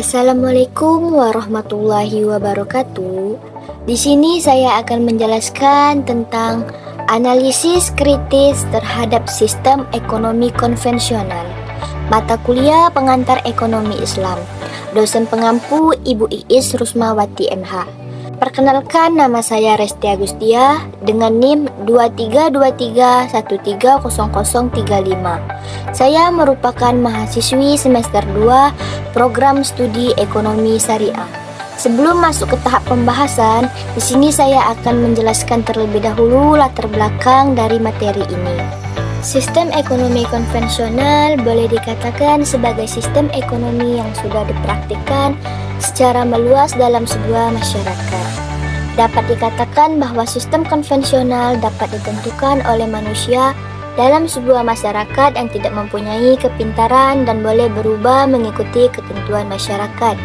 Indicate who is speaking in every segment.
Speaker 1: Assalamualaikum warahmatullahi wabarakatuh. Di sini saya akan menjelaskan tentang analisis kritis terhadap sistem ekonomi konvensional. Mata kuliah pengantar ekonomi Islam. Dosen pengampu Ibu Iis Rusmawati MH. Perkenalkan, nama saya Resti Agustia dengan NIM 2323130035. Saya merupakan mahasiswi semester 2 program studi ekonomi syariah. Sebelum masuk ke tahap pembahasan, di sini saya akan menjelaskan terlebih dahulu latar belakang dari materi ini. Sistem ekonomi konvensional boleh dikatakan sebagai sistem ekonomi yang sudah dipraktikkan secara meluas dalam sebuah masyarakat. Dapat dikatakan bahwa sistem konvensional dapat ditentukan oleh manusia dalam sebuah masyarakat yang tidak mempunyai kepintaran dan boleh berubah mengikuti ketentuan masyarakat.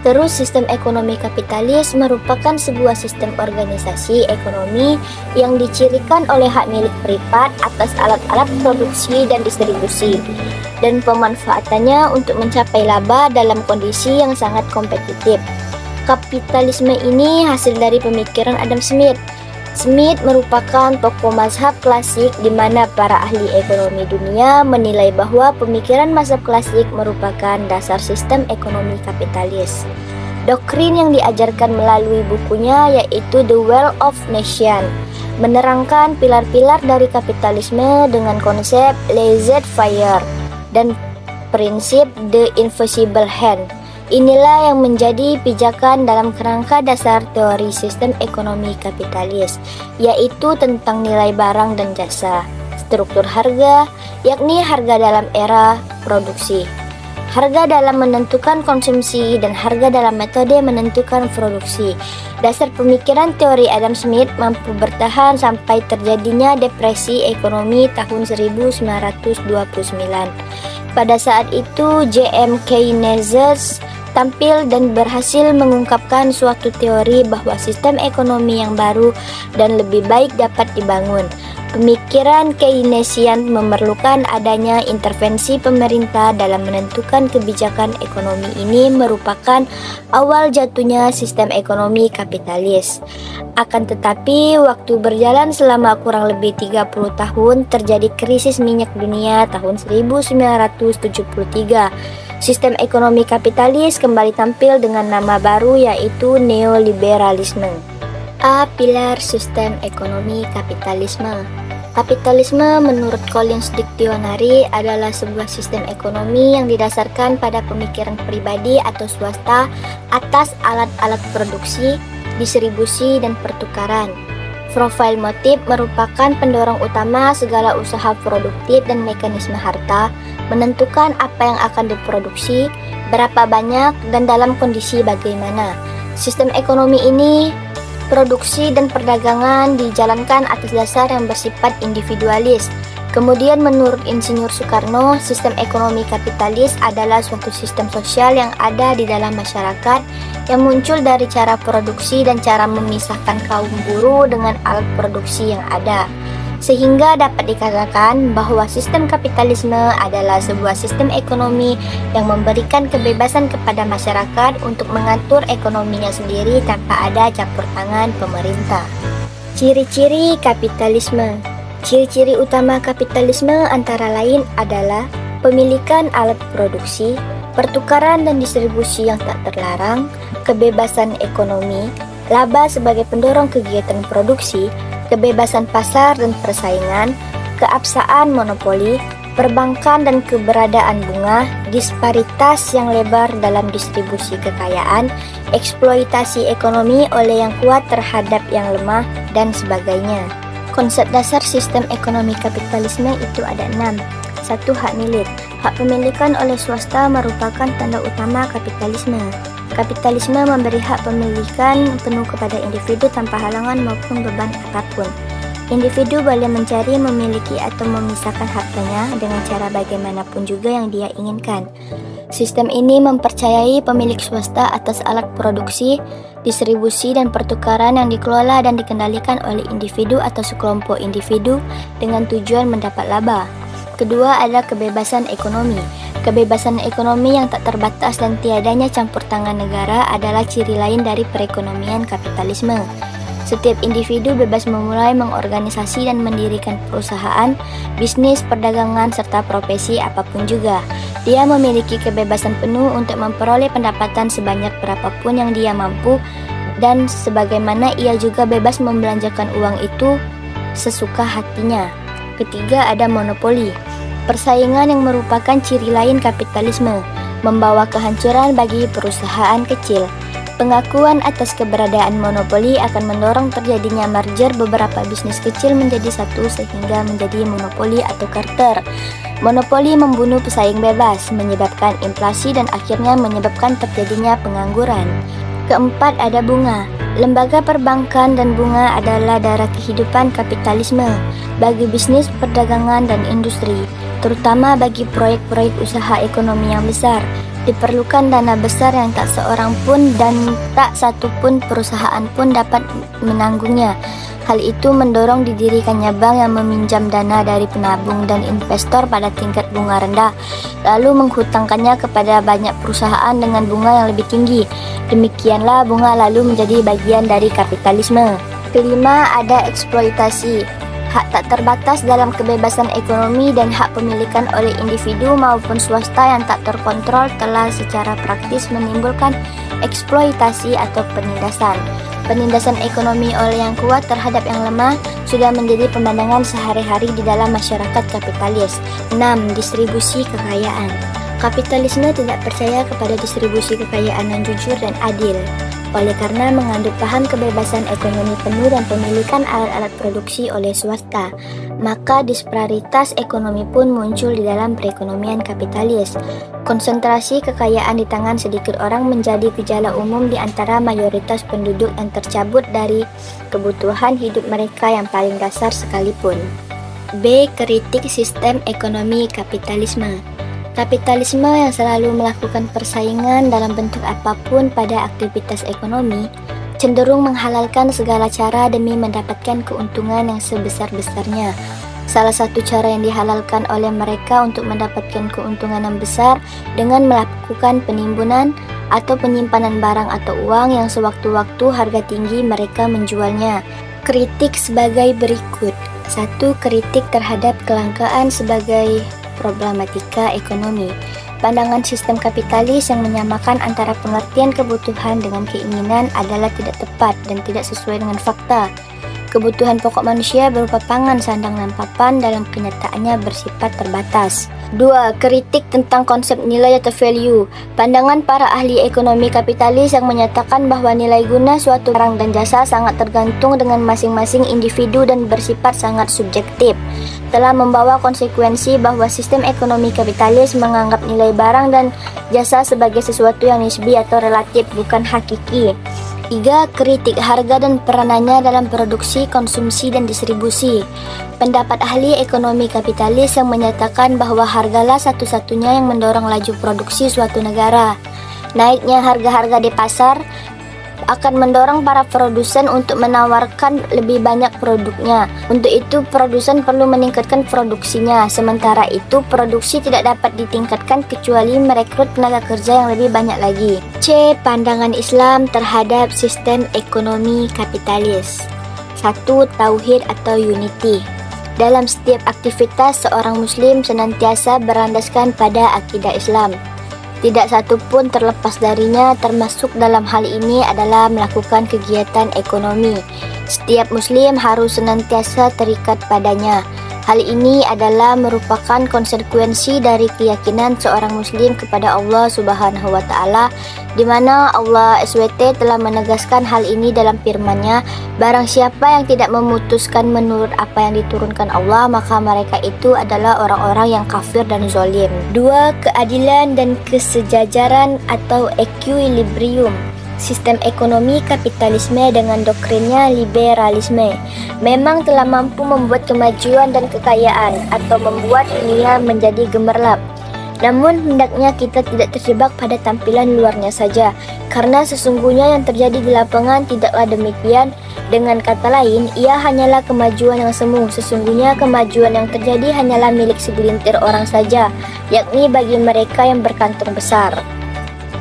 Speaker 1: Terus, sistem ekonomi kapitalis merupakan sebuah sistem organisasi ekonomi yang dicirikan oleh hak milik privat atas alat-alat produksi dan distribusi, dan pemanfaatannya untuk mencapai laba dalam kondisi yang sangat kompetitif. Kapitalisme ini hasil dari pemikiran Adam Smith. Smith merupakan tokoh mazhab klasik di mana para ahli ekonomi dunia menilai bahwa pemikiran mazhab klasik merupakan dasar sistem ekonomi kapitalis. Doktrin yang diajarkan melalui bukunya yaitu The Wealth of Nations menerangkan pilar-pilar dari kapitalisme dengan konsep laissez-faire dan prinsip The Invisible Hand. Inilah yang menjadi pijakan dalam kerangka dasar teori sistem ekonomi kapitalis, yaitu tentang nilai barang dan jasa, struktur harga, yakni harga dalam era produksi, harga dalam menentukan konsumsi, dan harga dalam metode menentukan produksi. Dasar pemikiran teori Adam Smith mampu bertahan sampai terjadinya depresi ekonomi tahun 1929. Pada saat itu, J.M. Keynes tampil dan berhasil mengungkapkan suatu teori bahwa sistem ekonomi yang baru dan lebih baik dapat dibangun. Pemikiran Keynesian memerlukan adanya intervensi pemerintah dalam menentukan kebijakan ekonomi. Ini merupakan awal jatuhnya sistem ekonomi kapitalis. Akan tetapi, waktu berjalan selama kurang lebih 30 tahun, terjadi krisis minyak dunia tahun 1973. Sistem ekonomi kapitalis kembali tampil dengan nama baru yaitu neoliberalisme. A. Pilar sistem ekonomi kapitalisme. Kapitalisme menurut Collins Dictionary adalah sebuah sistem ekonomi yang didasarkan pada pemikiran pribadi atau swasta atas alat-alat produksi, distribusi, dan pertukaran. Profil motif merupakan pendorong utama segala usaha produktif dan mekanisme harta, menentukan apa yang akan diproduksi, berapa banyak, dan dalam kondisi bagaimana. Sistem ekonomi ini, produksi dan perdagangan dijalankan atas dasar yang bersifat individualis. Kemudian menurut Insinyur Soekarno, sistem ekonomi kapitalis adalah suatu sistem sosial yang ada di dalam masyarakat yang muncul dari cara produksi dan cara memisahkan kaum buruh dengan alat produksi yang ada. Sehingga dapat dikatakan bahwa sistem kapitalisme adalah sebuah sistem ekonomi yang memberikan kebebasan kepada masyarakat untuk mengatur ekonominya sendiri tanpa ada campur tangan pemerintah. Ciri-ciri kapitalisme. Ciri-ciri utama kapitalisme antara lain adalah pemilikan alat produksi, pertukaran dan distribusi yang tak terlarang, kebebasan ekonomi, laba sebagai pendorong kegiatan produksi, kebebasan pasar dan persaingan, keabsahan monopoli, perbankan dan keberadaan bunga, disparitas yang lebar dalam distribusi kekayaan, eksploitasi ekonomi oleh yang kuat terhadap yang lemah, dan sebagainya. Konsep dasar sistem ekonomi kapitalisme itu ada 6. 1. Hak milik. Hak pemilikan oleh swasta merupakan tanda utama kapitalisme. Kapitalisme memberi hak pemilikan penuh kepada individu tanpa halangan maupun beban apapun. Individu boleh mencari, memiliki, atau memisahkan hartanya dengan cara bagaimanapun juga yang dia inginkan. Sistem ini mempercayai pemilik swasta atas alat produksi, distribusi, dan pertukaran yang dikelola dan dikendalikan oleh individu atau sekelompok individu dengan tujuan mendapat laba. Kedua adalah kebebasan ekonomi. Kebebasan ekonomi yang tak terbatas dan tiadanya campur tangan negara adalah ciri lain dari perekonomian kapitalisme. Setiap individu bebas memulai, mengorganisasi dan mendirikan perusahaan, bisnis, perdagangan, serta profesi apapun juga. Dia memiliki kebebasan penuh untuk memperoleh pendapatan sebanyak berapapun yang dia mampu, dan sebagaimana ia juga bebas membelanjakan uang itu sesuka hatinya. Ketiga, ada monopoli. Persaingan yang merupakan ciri lain kapitalisme, membawa kehancuran bagi perusahaan kecil. Pengakuan atas keberadaan monopoli akan mendorong terjadinya merger beberapa bisnis kecil menjadi satu sehingga menjadi monopoli atau kartel. Monopoli membunuh pesaing bebas, menyebabkan inflasi dan akhirnya menyebabkan terjadinya pengangguran. Keempat, ada bunga. Lembaga perbankan dan bunga adalah darah kehidupan kapitalisme bagi bisnis, perdagangan, dan industri, terutama bagi proyek-proyek usaha ekonomi yang besar. Diperlukan dana besar yang tak seorang pun dan tak satu pun perusahaan pun dapat menanggungnya. Hal itu mendorong didirikannya bank yang meminjam dana dari penabung dan investor pada tingkat bunga rendah, lalu menghutangkannya kepada banyak perusahaan dengan bunga yang lebih tinggi. Demikianlah bunga lalu menjadi bagian dari kapitalisme. Kelima, ada eksploitasi. Hak tak terbatas dalam kebebasan ekonomi dan hak pemilikan oleh individu maupun swasta yang tak terkontrol telah secara praktis menimbulkan eksploitasi atau penindasan. Penindasan ekonomi oleh yang kuat terhadap yang lemah sudah menjadi pemandangan sehari-hari di dalam masyarakat kapitalis. 6. Distribusi kekayaan. Kapitalisme tidak percaya kepada distribusi kekayaan yang jujur dan adil. Oleh karena mengandung paham kebebasan ekonomi penuh dan pemilikan alat-alat produksi oleh swasta, maka disparitas ekonomi pun muncul di dalam perekonomian kapitalis. Konsentrasi kekayaan di tangan sedikit orang menjadi gejala umum di antara mayoritas penduduk yang tercabut dari kebutuhan hidup mereka yang paling dasar sekalipun. B. Kritik sistem ekonomi kapitalisme. Kapitalisme yang selalu melakukan persaingan dalam bentuk apapun pada aktivitas ekonomi cenderung menghalalkan segala cara demi mendapatkan keuntungan yang sebesar-besarnya. Salah satu cara yang dihalalkan oleh mereka untuk mendapatkan keuntungan yang besar dengan melakukan penimbunan atau penyimpanan barang atau uang yang sewaktu-waktu harga tinggi mereka menjualnya. Kritik sebagai berikut. 1. Kritik terhadap kelangkaan sebagai problematika ekonomi. Pandangan sistem kapitalis yang menyamakan antara pengertian kebutuhan dengan keinginan adalah tidak tepat dan tidak sesuai dengan fakta. Kebutuhan pokok manusia berupa pangan, sandang, dan papan dalam kenyataannya bersifat terbatas. 2. Kritik tentang konsep nilai atau value. Pandangan para ahli ekonomi kapitalis yang menyatakan bahwa nilai guna suatu barang dan jasa sangat tergantung dengan masing-masing individu dan bersifat sangat subjektif, telah membawa konsekuensi bahwa sistem ekonomi kapitalis menganggap nilai barang dan jasa sebagai sesuatu yang nisbi atau relatif, bukan hakiki. 3. Kritik harga dan peranannya dalam produksi, konsumsi, dan distribusi. Pendapat ahli ekonomi kapitalis yang menyatakan bahwa hargalah satu-satunya yang mendorong laju produksi suatu negara. Naiknya harga-harga di pasar akan mendorong para produsen untuk menawarkan lebih banyak produknya. Untuk itu, produsen perlu meningkatkan produksinya. Sementara itu, produksi tidak dapat ditingkatkan kecuali merekrut tenaga kerja yang lebih banyak lagi. C. Pandangan Islam terhadap sistem ekonomi kapitalis. 1. Tauhid atau unity. Dalam setiap aktivitas, seorang muslim senantiasa berlandaskan pada akidah Islam. Tidak satu pun terlepas darinya, termasuk dalam hal ini adalah melakukan kegiatan ekonomi. Setiap muslim harus senantiasa terikat padanya. Hal ini adalah merupakan konsekuensi dari keyakinan seorang muslim kepada Allah Subhanahu wa taala, di mana Allah SWT telah menegaskan hal ini dalam firman-Nya, barang siapa yang tidak memutuskan menurut apa yang diturunkan Allah, maka mereka itu adalah orang-orang yang kafir dan zalim. 2. Keadilan dan kesejajaran atau equilibrium. Sistem ekonomi kapitalisme dengan doktrinnya liberalisme memang telah mampu membuat kemajuan dan kekayaan atau membuat dunia menjadi gemerlap. Namun hendaknya kita tidak terjebak pada tampilan luarnya saja, karena sesungguhnya yang terjadi di lapangan tidaklah demikian. Dengan kata lain, ia hanyalah kemajuan yang semu. Sesungguhnya kemajuan yang terjadi hanyalah milik segelintir orang saja, yakni bagi mereka yang berkantung besar.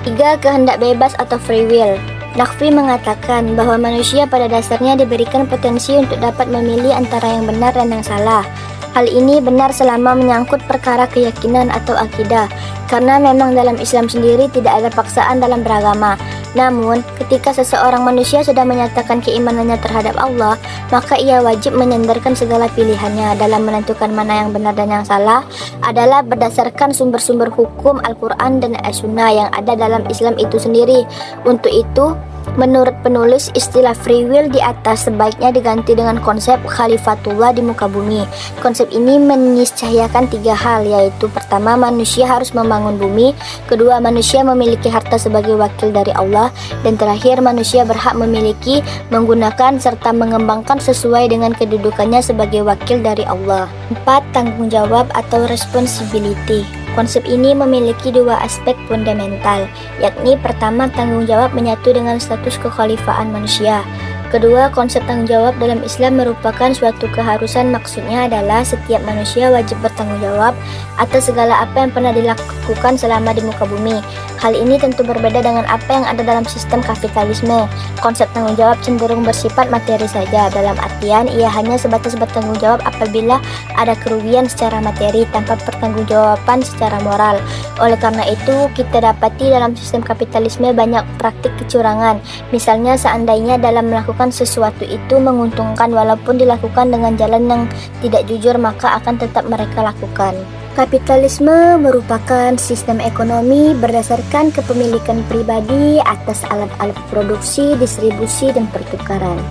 Speaker 1: 3. Kehendak bebas atau free will. Naqvi mengatakan bahwa manusia pada dasarnya diberikan potensi untuk dapat memilih antara yang benar dan yang salah. Hal ini benar selama menyangkut perkara keyakinan atau akidah, karena memang dalam Islam sendiri tidak ada paksaan dalam beragama. Namun, ketika seseorang manusia sudah menyatakan keimanannya terhadap Allah, maka ia wajib menyandarkan segala pilihannya dalam menentukan mana yang benar dan yang salah adalah berdasarkan sumber-sumber hukum Al-Quran dan As-Sunnah yang ada dalam Islam itu sendiri. Untuk itu, menurut penulis, istilah free will di atas sebaiknya diganti dengan konsep khalifatullah di muka bumi. Konsep ini meniscayakan 3 hal, yaitu pertama, manusia harus membangun bumi, kedua, manusia memiliki harta sebagai wakil dari Allah, dan terakhir, manusia berhak memiliki, menggunakan, serta mengembangkan sesuai dengan kedudukannya sebagai wakil dari Allah. 4. Tanggung jawab atau responsibility. Konsep ini memiliki 2 aspek fundamental, yakni pertama, tanggung jawab menyatu dengan status kekhalifahan manusia. Kedua, konsep tanggung jawab dalam Islam merupakan suatu keharusan, maksudnya adalah setiap manusia wajib bertanggung jawab atas segala apa yang pernah dilakukan selama di muka bumi. Hal ini tentu berbeda dengan apa yang ada dalam sistem kapitalisme. Konsep tanggung jawab cenderung bersifat materi saja, dalam artian ia hanya sebatas bertanggung jawab apabila ada kerugian secara materi tanpa pertanggungjawaban secara moral. Oleh karena itu, kita dapati dalam sistem kapitalisme banyak praktik kecurangan. Misalnya, seandainya dalam melakukan sesuatu itu menguntungkan walaupun dilakukan dengan jalan yang tidak jujur, maka akan tetap mereka lakukan. Kapitalisme merupakan sistem ekonomi berdasarkan kepemilikan pribadi atas alat-alat produksi, distribusi, dan pertukaran.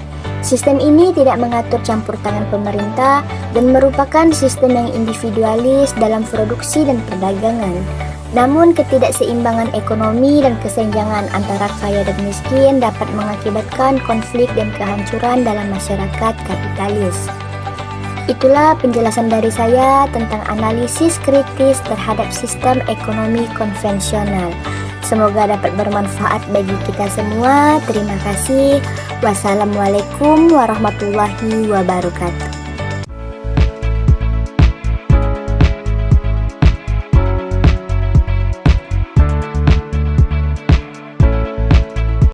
Speaker 1: Sistem ini tidak mengatur campur tangan pemerintah dan merupakan sistem yang individualis dalam produksi dan perdagangan. Namun, ketidakseimbangan ekonomi dan kesenjangan antara kaya dan miskin dapat mengakibatkan konflik dan kehancuran dalam masyarakat kapitalis. Itulah penjelasan dari saya tentang analisis kritis terhadap sistem ekonomi konvensional. Semoga dapat bermanfaat bagi kita semua. Terima kasih. Wassalamualaikum warahmatullahi wabarakatuh.